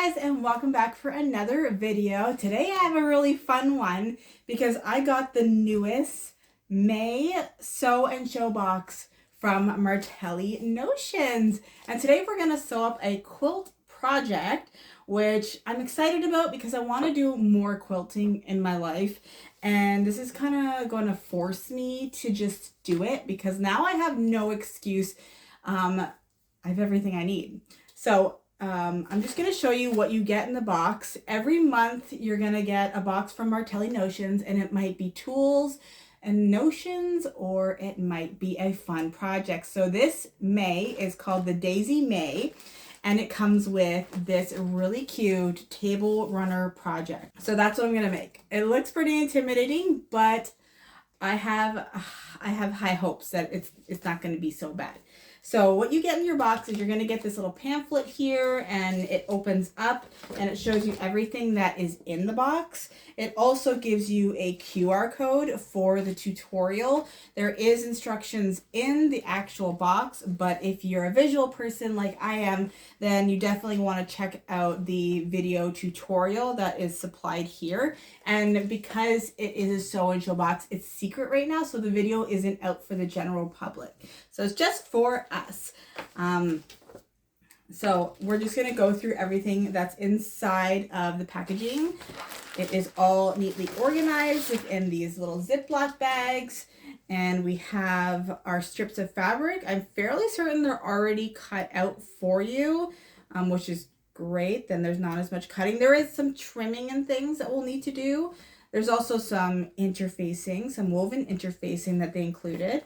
guys, and welcome back for another video. Today I have a really fun one because I got the newest May Sew and Show box from Martelli Notions. And today we're going to sew up a quilt project, which I'm excited about because I want to do more quilting in my life. And this is kind of going to force me to just do it because now I have no excuse. I have everything I need. So I'm just going to show you what you get in the box. Every month you're going to get a box from Martelli Notions, and it might be tools and notions, or it might be a fun project. So this May is called the Daisy May, and it comes with this really cute table runner project. So that's what I'm going to make. It looks pretty intimidating, but I have high hopes that it's not going to be so bad. So what you get in your box is you're going to get this little pamphlet here, and it opens up and it shows you everything that is in the box. It also gives you a QR code for the tutorial. There is instructions in the actual box, but if you're a visual person like I am, then you definitely want to check out the video tutorial that is supplied here. And because it is a sew and show box, it's secret right now, so the video isn't out for the general public. So it's just for us. So we're just going to go through everything that's inside of the packaging. It is all neatly organized within these little Ziploc bags. And we have our strips of fabric. I'm fairly certain they're already cut out for you, which is great. Then there's not as much cutting. There is some trimming and things that we'll need to do. There's also some interfacing, some woven interfacing that they included.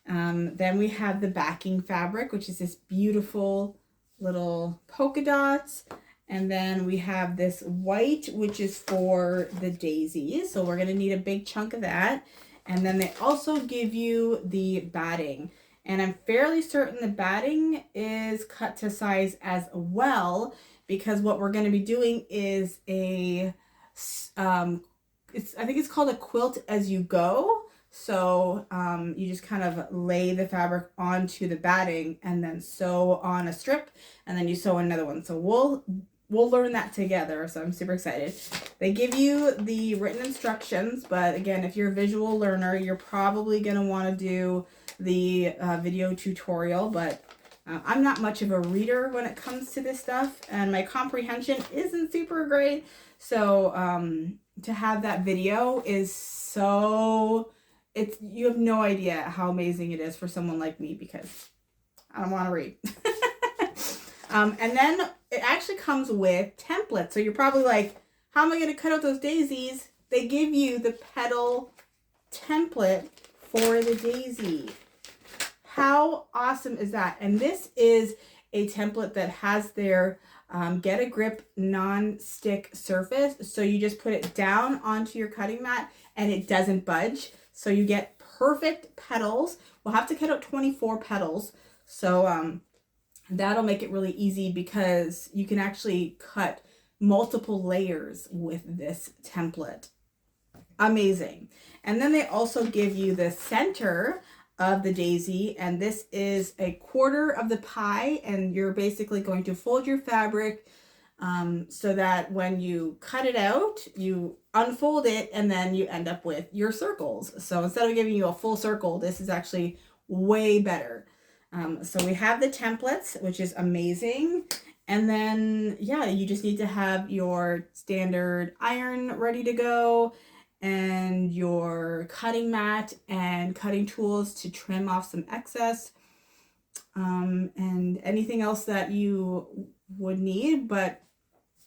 Then we have the backing fabric, which is this beautiful little polka dots. And then we have this white, which is for the daisies. So we're going to need a big chunk of that. And then they also give you the batting. And I'm fairly certain the batting is cut to size as well, because what we're going to be doing is I think it's called a quilt as you go. So you just kind of lay the fabric onto the batting and then sew on a strip, and then you sew another one. So we'll learn that together. So I'm super excited. They give you the written instructions, but again, if you're a visual learner, you're probably going to want to do the video tutorial, but I'm not much of a reader when it comes to this stuff, and my comprehension isn't super great. So to have that video is so... you have no idea how amazing it is for someone like me, because I don't want to read. And then it actually comes with templates. So you're probably like, how am I going to cut out those daisies? They give you the petal template for the daisy. How awesome is that? And this is a template that has their get a grip non-stick surface. So you just put it down onto your cutting mat and it doesn't budge. So you get perfect petals. We'll have to cut out 24 petals. So that'll make it really easy because you can actually cut multiple layers with this template. Amazing. And then they also give you the center of the daisy, and this is a quarter of the pie, and you're basically going to fold your fabric so that when you cut it out, you unfold it and then you end up with your circles. So instead of giving you a full circle, this is actually way better. So we have the templates, which is amazing. And then, yeah, you just need to have your standard iron ready to go, and your cutting mat and cutting tools to trim off some excess, and anything else that you would need. But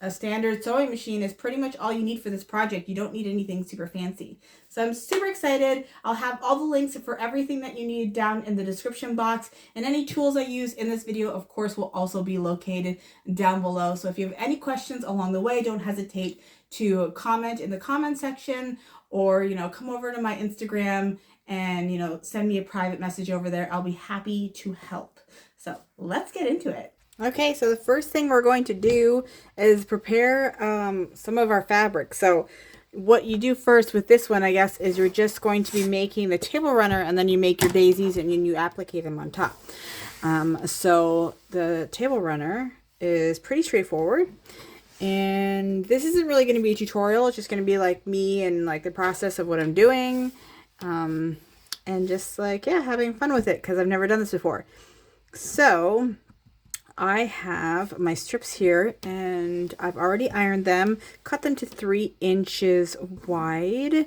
a standard sewing machine is pretty much all you need for this project. You don't need anything super fancy. So I'm super excited. I'll have all the links for everything that you need down in the description box. And any tools I use in this video, of course, will also be located down below. So if you have any questions along the way, don't hesitate to comment in the comment section, or, come over to my Instagram and, send me a private message over there. I'll be happy to help. So let's get into it. Okay, so the first thing we're going to do is prepare some of our fabric. So what you do first with this one, I guess, is you're just going to be making the table runner, and then you make your daisies and then you applicate them on top. So the table runner is pretty straightforward. And this isn't really going to be a tutorial. It's just going to be like me and like the process of what I'm doing. And just like, yeah, having fun with it because I've never done this before. So I have my strips here and I've already ironed them, cut them to 3 inches wide.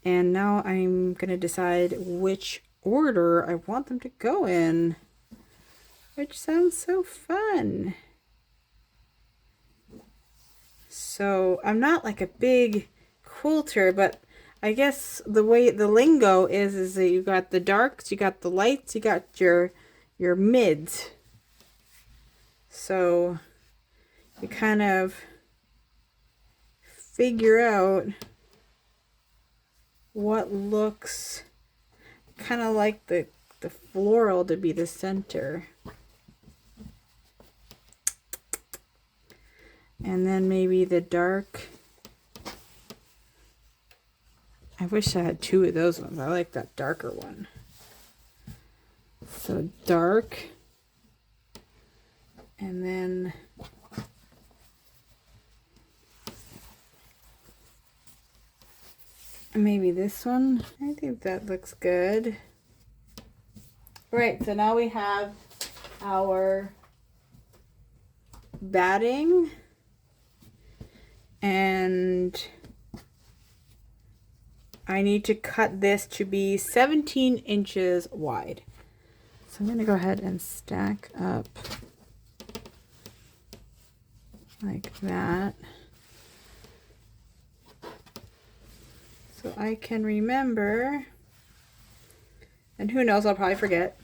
And now I'm going to decide which order I want them to go in, which sounds so fun. So I'm not like a big quilter, but I guess the way the lingo is that you got the darks, you got the lights, you got your mids. So you kind of figure out what looks kind of like the floral to be the center. And then maybe the dark. I wish I had 2 of those ones. I like that darker one. So dark. And then maybe this one. I think that looks good. Right, so now we have our batting. And I need to cut this to be 17 inches wide. So I'm going to go ahead and stack up like that. So I can remember, and who knows, I'll probably forget.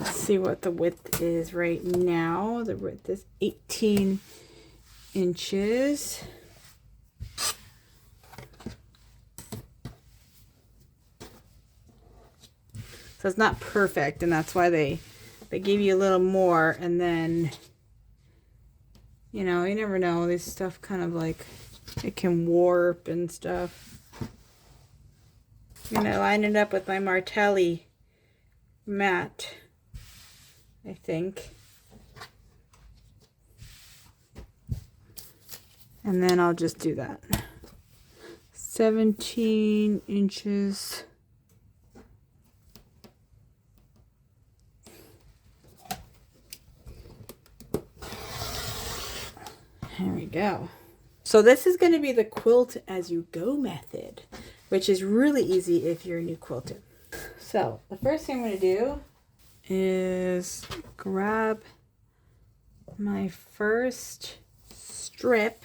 See what the width is right now. The width is 18 inches. So it's not perfect, and that's why they give you a little more, and then, you know, you never know. This stuff kind of like, it can warp and stuff. I'm going to line it up with my Martelli mat, I think. And then I'll just do that. 17 inches. There we go. So this is going to be the quilt as you go method, which is really easy if you're a new quilter. So the first thing I'm going to do is grab my first strip,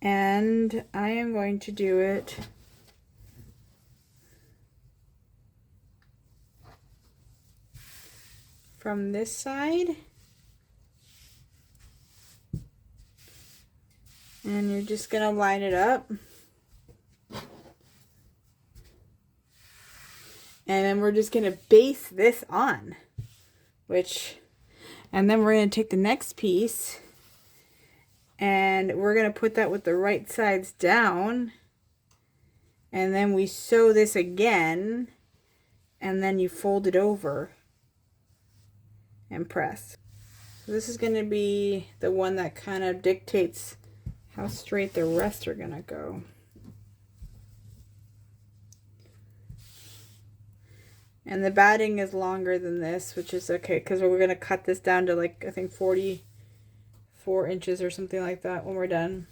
and I am going to do it from this side, and you're just going to line it up. And then we're just going to base this on, and then we're going to take the next piece and we're going to put that with the right sides down. And then we sew this again, and then you fold it over and press. So this is going to be the one that kind of dictates how straight the rest are going to go. And the batting is longer than this, which is okay, because we're going to cut this down to like, I think 44 inches or something like that when we're done.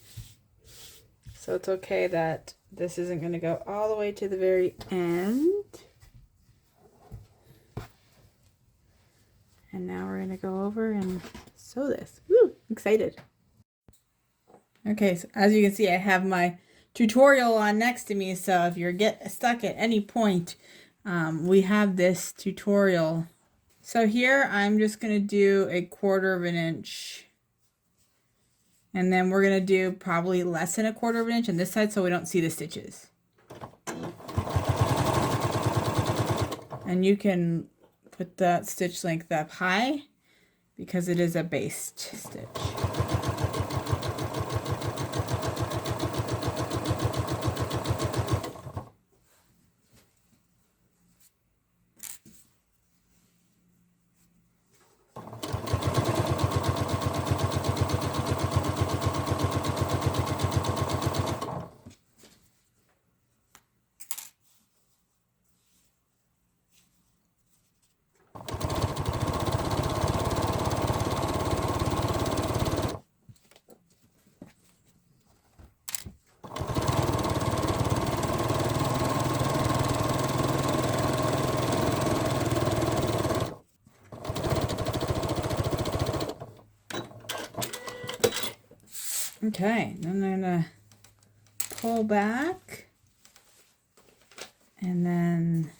So it's okay that this isn't going to go all the way to the very end. And now we're going to go over and sew this. Woo! Excited. Okay, so as you can see, I have my tutorial on next to me, so if you're stuck at any point, we have this tutorial. So here I'm just going to do 1/4 inch, and then we're going to do probably less than 1/4 inch on this side so we don't see the stitches. And you can put that stitch length up high because it is a based stitch. Okay, then I'm gonna pull back, and then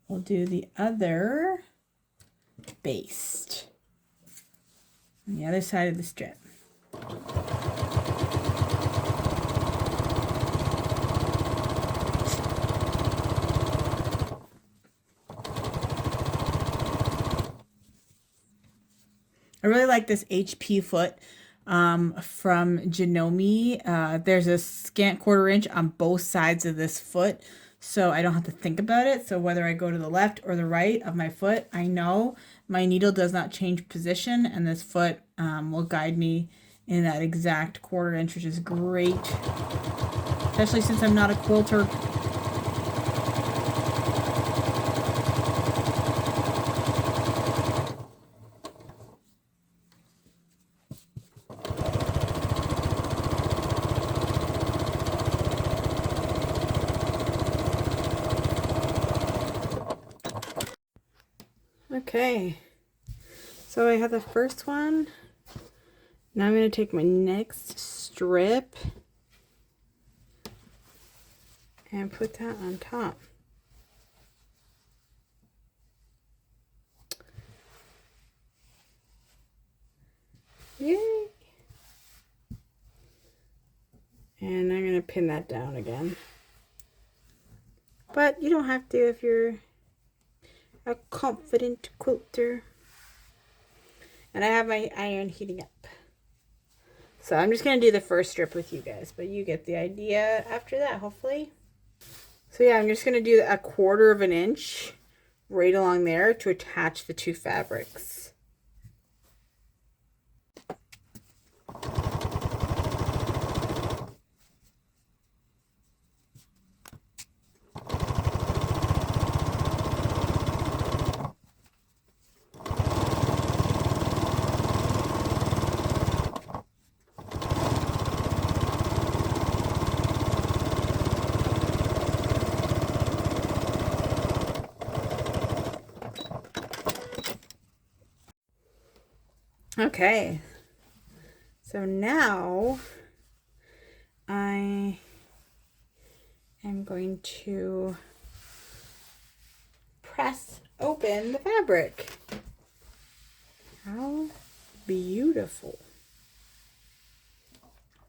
we'll do the other baste on the other side of the strip. I really like this HP foot from Janome. There's a scant 1/4 inch on both sides of this foot, so I don't have to think about it. So whether I go to the left or the right of my foot, I know my needle does not change position, and this foot will guide me in that exact 1/4 inch, which is great, especially since I'm not a quilter. Okay, so I have the first one. Now I'm going to take my next strip and put that on top. Yay! And I'm going to pin that down again. But you don't have to if you're a confident quilter. And I have my iron heating up. So I'm just going to do the first strip with you guys, but you get the idea after that, hopefully. So yeah, I'm just going to do a 1/4 inch right along there to attach the two fabrics. Okay, so now I am going to press open the fabric. How beautiful.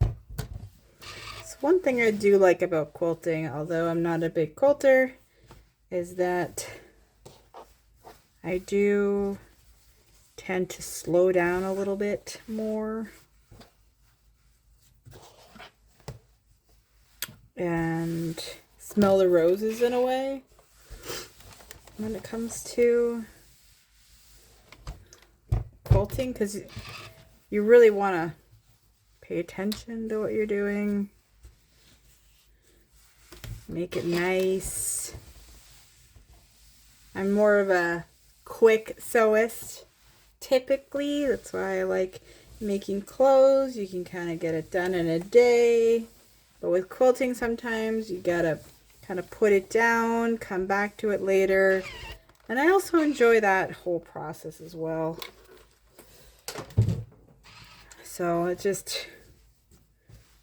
So one thing I do like about quilting, although I'm not a big quilter, is that I do tend to slow down a little bit more and smell the roses in a way when it comes to quilting, because you really want to pay attention to what you're doing, make it nice. I'm more of a quick sewist typically. That's why I like making clothes. You can kind of get it done in a day. But with quilting, sometimes you gotta kind of put it down, come back to it later. And I also enjoy that whole process as well. So it just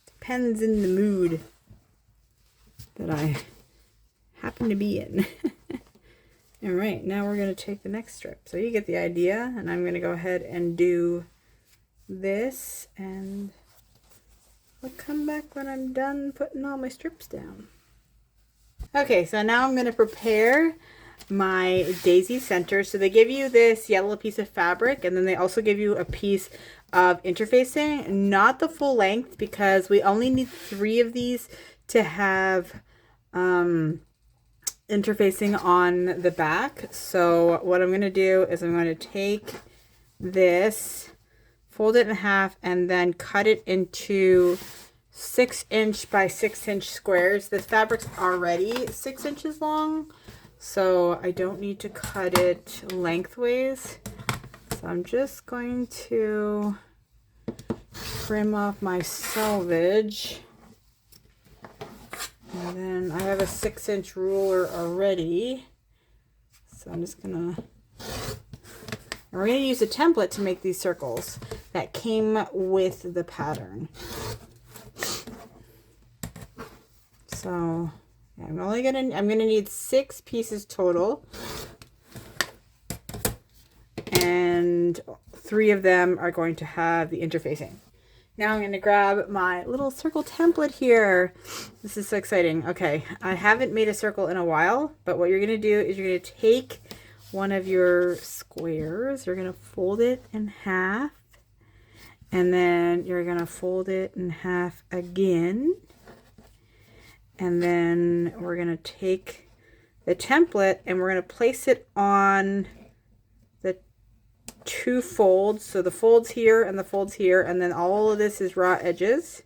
depends in the mood that I happen to be in. All right, now we're going to take the next strip. So you get the idea, and I'm going to go ahead and do this, and I'll come back when I'm done putting all my strips down. Okay, so now I'm going to prepare my daisy center. So they give you this yellow piece of fabric, and then they also give you a piece of interfacing, not the full length, because we only need 3 of these to have interfacing on the back. So what I'm going to do is I'm going to take this, fold it in half, and then cut it into 6" by 6" squares. This fabric's already 6 inches long, so I don't need to cut it lengthways. So I'm just going to trim off my selvage. And then I have a 6" ruler already, so I'm just gonna And we're going to use a template to make these circles that came with the pattern. So I'm gonna need 6 pieces total. And 3 of them are going to have the interfacing. Now I'm going to grab my little circle template here. This is so exciting. Okay, I haven't made a circle in a while, but what you're going to do is you're going to take one of your squares, you're going to fold it in half, and then you're going to fold it in half again. And then we're going to take the template and we're going to place it on the 2 folds. So the folds here and the folds here, and then all of this is raw edges.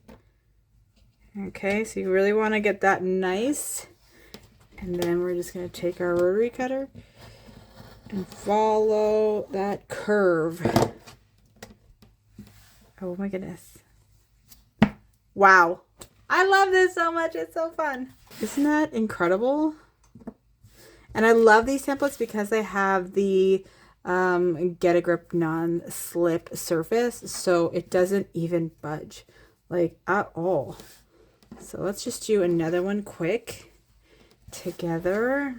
Okay, so you really want to get that nice. And then we're just going to take our rotary cutter and follow that curve. Oh my goodness. Wow. I love this so much. It's so fun. Isn't that incredible? And I love these templates because they have the get a grip non-slip surface, so it doesn't even budge like at all. So let's just do another one quick together.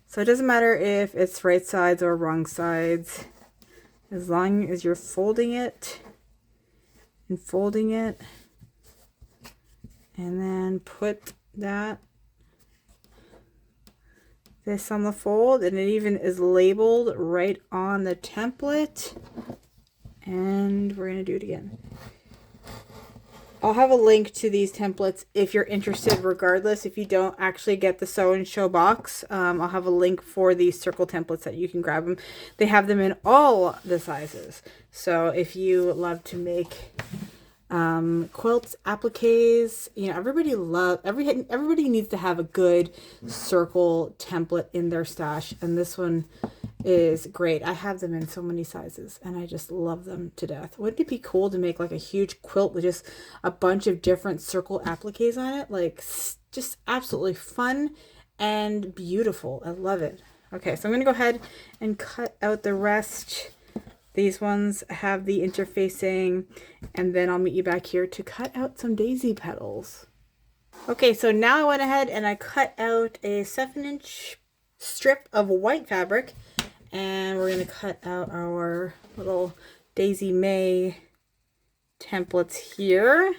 So it doesn't matter if it's right sides or wrong sides, as long as you're folding it and folding it, and then put this on the fold, and it even is labeled right on the template. And we're going to do it again. I'll have a link to these templates if you're interested, regardless. If you don't actually get the sew and show box, I'll have a link for these circle templates that you can grab them. They have them in all the sizes. So if you love to make quilts, appliques, you know, everybody needs to have a good circle template in their stash, and this one is great. I have them in so many sizes and I just love them to death. Wouldn't it be cool to make like a huge quilt with just a bunch of different circle appliques on it? Like, just absolutely fun and beautiful. I love it. Okay, so I'm gonna go ahead and cut out the rest. These ones have the interfacing, and then I'll meet you back here to cut out some daisy petals. Okay, so now I went ahead and I cut out a 7-inch strip of white fabric, and we're going to cut out our little Daisy May templates here.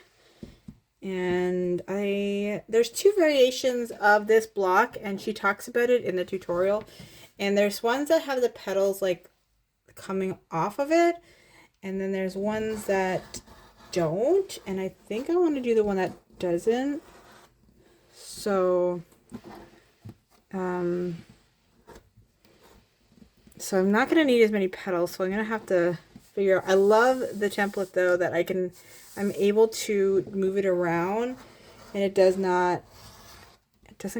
And there's 2 variations of this block, and she talks about it in the tutorial. And there's ones that have the petals like coming off of it, and then there's ones that don't, and I think I want to do the one that doesn't. So so I'm not going to need as many petals, so I'm going to have to figure out. I love the template though, that I'm able to move it around, and it doesn't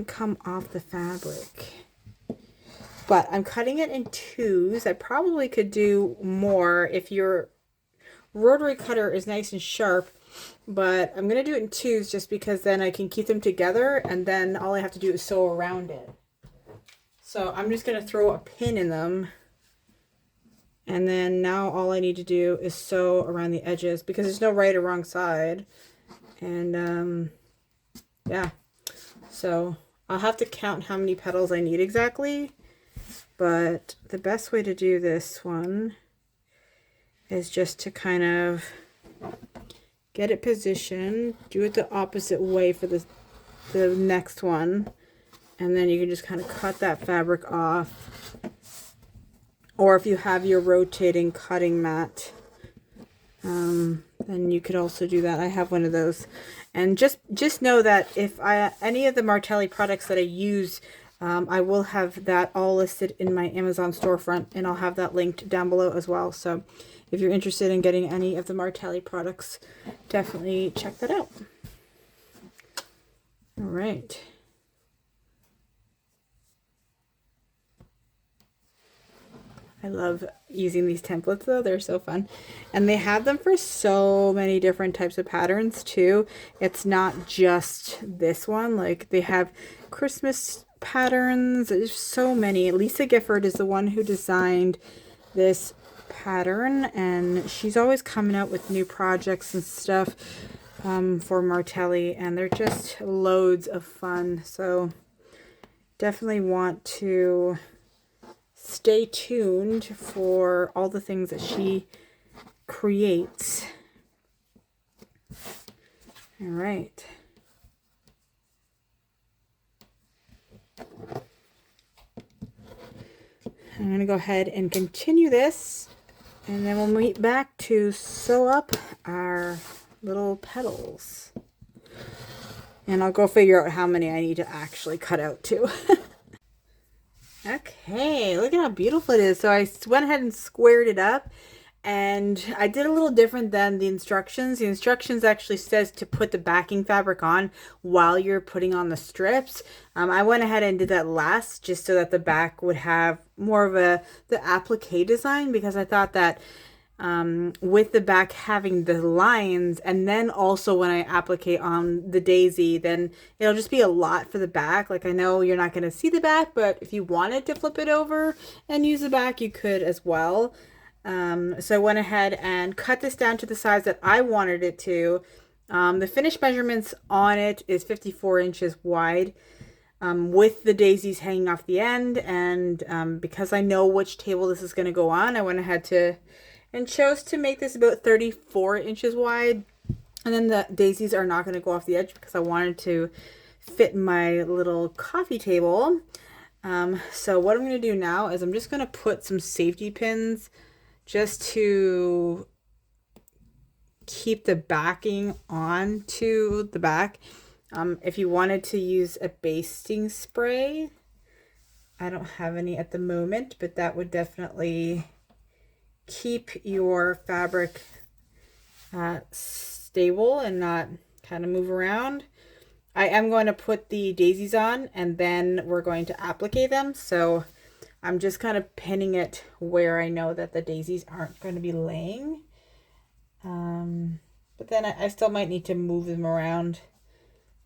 come off the fabric. But I'm cutting it in 2s. I probably could do more if your rotary cutter is nice and sharp, but I'm going to do it in 2s just because then I can keep them together, and then all I have to do is sew around it. So I'm just going to throw a pin in them, and then now all I need to do is sew around the edges because there's no right or wrong side. And yeah, so I'll have to count how many petals I need exactly. But the best way to do this one is just to kind of get it positioned, do it the opposite way for the next one, and then you can just kind of cut that fabric off. Or if you have your rotating cutting mat, then you could also do that. I have one of those. And just know that if any of the Martelli products that I use, I will have that all listed in my Amazon storefront, and I'll have that linked down below as well. So if you're interested in getting any of the Martelli products, definitely check that out. All right. I love using these templates though. They're so fun. And they have them for so many different types of patterns too. It's not just this one. Like, they have Christmas patterns. There's so many. Lisa Gifford is the one who designed this pattern, and she's always coming out with new projects and stuff for Martelli, and they're just loads of fun. So definitely want to stay tuned for all the things that she creates. All right. I'm going to go ahead and continue this, and then we'll meet back to sew up our little petals. And I'll go figure out how many I need to actually cut out too. Okay, look at how beautiful it is. So I went ahead and squared it up, and I did a little different than the instructions. The instructions actually says to put the backing fabric on while you're putting on the strips. I went ahead and did that last just so that the back would have more of the applique design, because I thought that with the back having the lines, and then also when I applique on the daisy, then it'll just be a lot for the back. Like, I know you're not going to see the back, but if you wanted to flip it over and use the back, you could as well. So I went ahead and cut this down to the size that I wanted it to. The finished measurements on it is 54 inches wide. With the daisies hanging off the end, and because I know which table this is going to go on, I went ahead and chose to make this about 34 inches wide. And then the daisies are not going to go off the edge because I wanted to fit my little coffee table. So what I'm going to do now is I'm just going to put some safety pins just to keep the backing onto the back. If you wanted to use a basting spray, I don't have any at the moment, but that would definitely keep your fabric stable and not kind of move around. I am going to put the daisies on, and then we're going to applique them. So I'm just kind of pinning it where I know that the daisies aren't going to be laying. But then I still might need to move them around.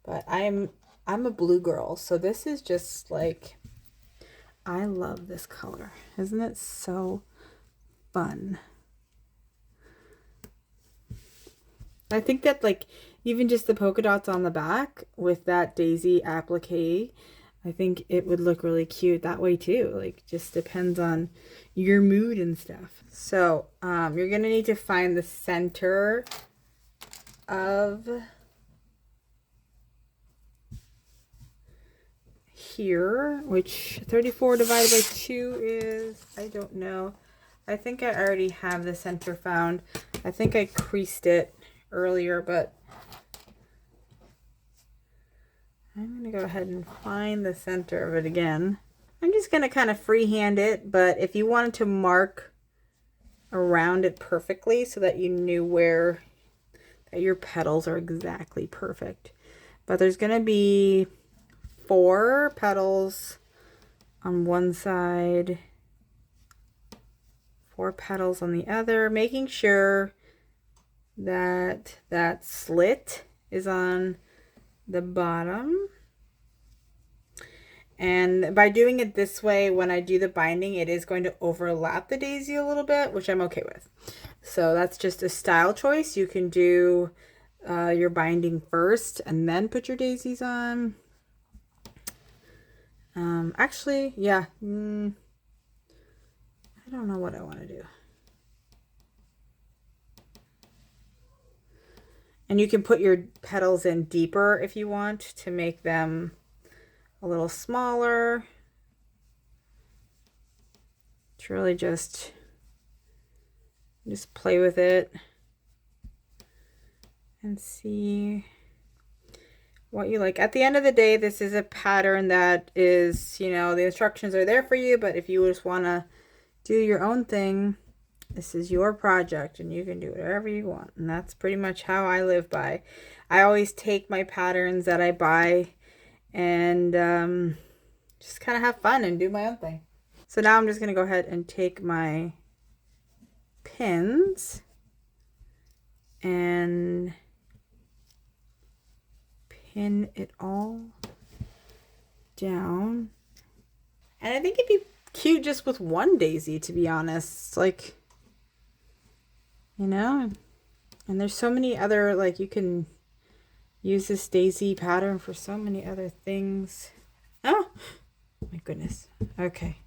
But I'm a blue girl, so this is just like, I love this color. Isn't it so fun? I think that, like, even just the polka dots on the back with that daisy applique, I think it would look really cute that way too. Like, just depends on your mood and stuff. So you're gonna need to find the center of here, which 34 divided by 2 is, I don't know. I think I already have the center found. I think I creased it earlier, but I'm going to go ahead and find the center of it again. I'm just going to kind of freehand it, but if you wanted to mark around it perfectly so that you knew where that your petals are exactly perfect. But there's going to be 4 petals on one side, 4 petals on the other, making sure that that slit is on the bottom. And by doing it this way, when I do the binding, it is going to overlap the daisy a little bit, which I'm okay with. So that's just a style choice. You can do your binding first and then put your daisies on. Actually, yeah. I don't know what I want to do. And you can put your petals in deeper if you want to make them a little smaller. It's really just play with it and see what you like. At the end of the day, this is a pattern that is, you know, the instructions are there for you, but if you just want to do your own thing, this is your project and you can do whatever you want. And that's pretty much how I live by. I always take my patterns that I buy and just kind of have fun and do my own thing. So now I'm just going to go ahead and take my pins and pin it all down. And I think it'd be cute just with one daisy, to be honest. Like, you know, and there's so many other, like, you can use this daisy pattern for so many other things. Oh, my goodness. Okay.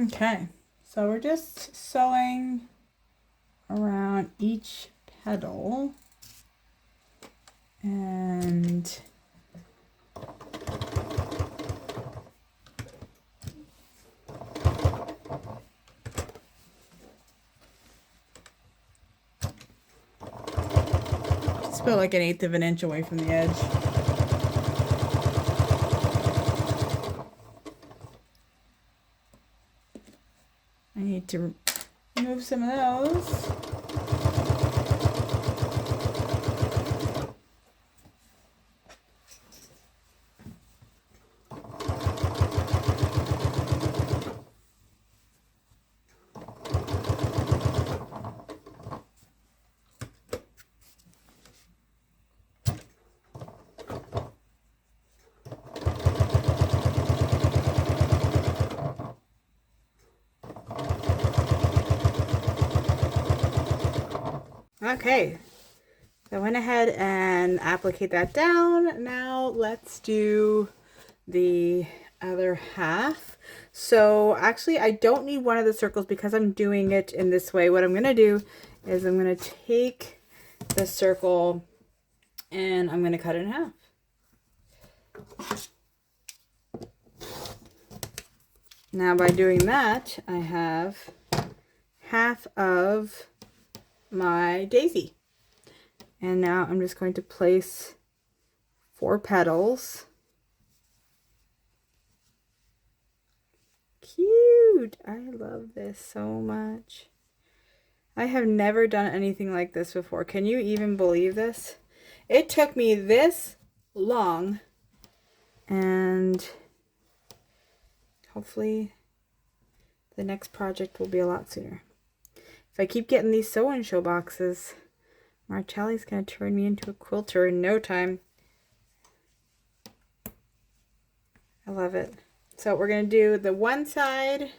Okay, so we're just sewing around each petal, and just about like 1/8 of an inch away from the edge. I need to remove some of those. Okay, so I went ahead and appliqued that down. Now let's do the other half. So actually I don't need one of the circles because I'm doing it in this way. What I'm going to do is I'm going to take the circle and I'm going to cut it in half. Now by doing that, I have half of my daisy. And now I'm just going to place 4 petals. Cute! I love this so much. I have never done anything like this before. Can you even believe this? It took me this long, and hopefully the next project will be a lot sooner. If I keep getting these sew-and-show boxes, Martelli's going to turn me into a quilter in no time. I love it. So we're going to do the one side,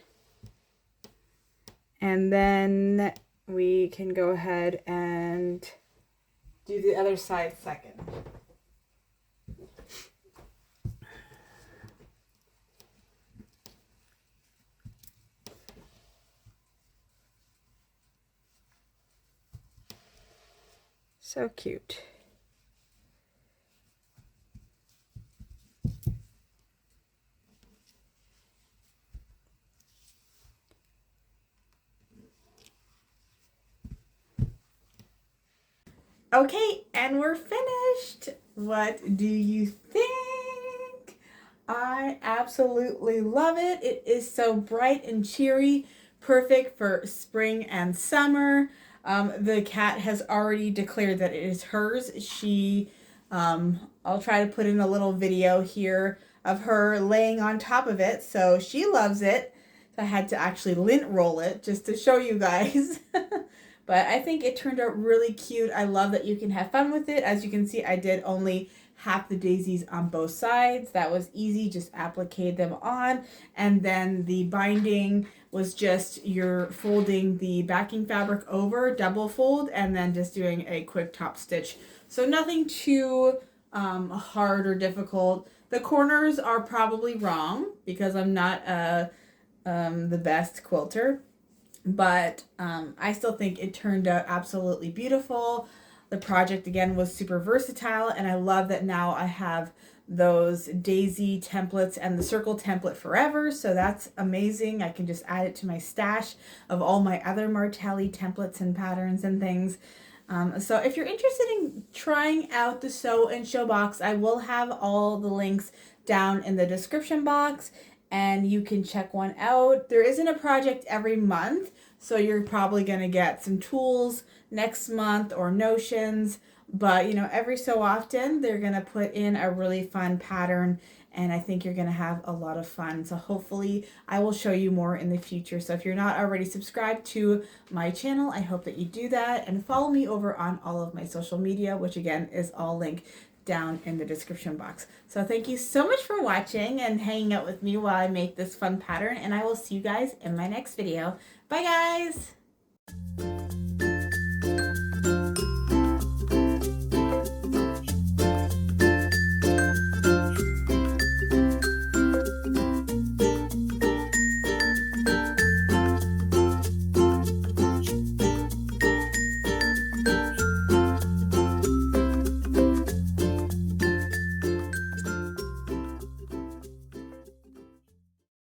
and then we can go ahead and do the other side second. So cute. Okay, and we're finished. What do you think? I absolutely love it. It is so bright and cheery, perfect for spring and summer. The cat has already declared that it is hers. I'll try to put in a little video here of her laying on top of it. So she loves it. So I had to actually lint roll it just to show you guys. But I think it turned out really cute. I love that you can have fun with it. As you can see, I did only half the daisies on both sides. That was easy, just applique them on. And then the binding was just you're folding the backing fabric over, double fold, and then just doing a quick top stitch. So nothing too hard or difficult. The corners are probably wrong because I'm not the best quilter. But I still think it turned out absolutely beautiful. The project, again, was super versatile, and I love that now I have those daisy templates and the circle template forever, so that's amazing. I can just add it to my stash of all my other Martelli templates and patterns and things. So if you're interested in trying out the sew and show box, I will have all the links down in the description box, and you can check one out. There isn't a project every month, so you're probably going to get some tools next month or notions, But, you know, every so often they're going to put in a really fun pattern, and I think you're going to have a lot of fun. So hopefully I will show you more in the future. So if you're not already subscribed to my channel, I hope that you do that, and follow me over on all of my social media, which again is all linked down in the description box. So thank you so much for watching and hanging out with me while I make this fun pattern, and I will see you guys in my next video. Bye guys!